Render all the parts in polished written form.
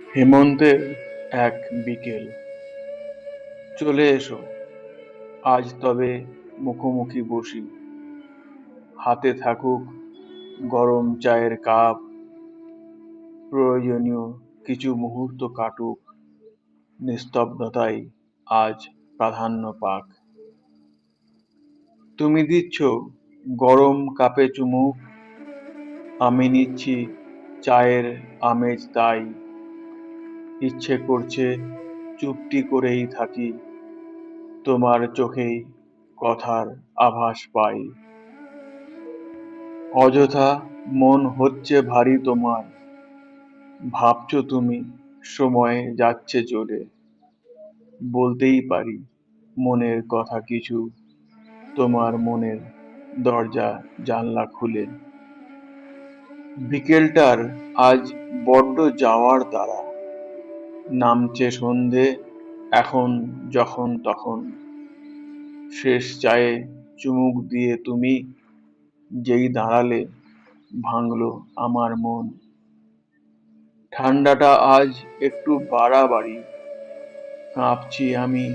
হেমন্তের এক বিকেল। চলে এসো, আজ তবে মুখোমুখি বসি। হাতে থাকুক গরম চায়ের কাপ, প্রয়োজনীয় কিছু মুহূর্ত কাটুক, নিস্তব্ধতাই আজ প্রাধান্য পাক। তুমি দিচ্ছ গরম কাপে চুমুক, আমি নিচ্ছি চায়ের আমেজ তাই। ইচ্ছে করছে চুপটি করেই থাকি, তোমার চোখেই কথার আভাস পাই। অযথা মন হচ্ছে ভারী তোমার, ভাবছো তুমি সময় যাচ্ছে চলে। বলতেই পারি মনের কথা কিছু, তোমার মনের দরজা জানলা খুলে। বিকেলটার আজ বড্ড যাওয়ার তারা, নামছে সন্ধে এখন যখন তখন। শেষ চায়ে চুমুক দিয়ে তুমি যেই দাঁড়ালে, ভাঙলো আমার মন। ঠান্ডাটা আজ একটু বাড়াবাড়ি, কাঁপছি আমি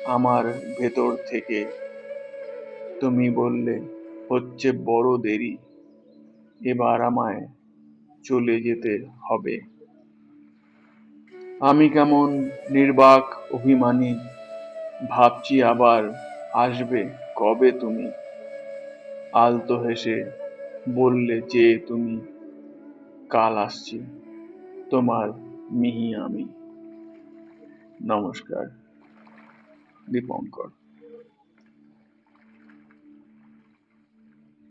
আমার ভেতর থেকে। তুমি বললে হচ্ছে বড় দেরি, এবার আমায় চলে যেতে হবে। আমি কেমন নির্বাক অভিমানী, ভাবছি আবার আসবে কবে তুমি। আলতো হেসে বললে যে তুমি, কাল আসছি তোমার মিহি আমি। নমস্কার, দীপঙ্কর।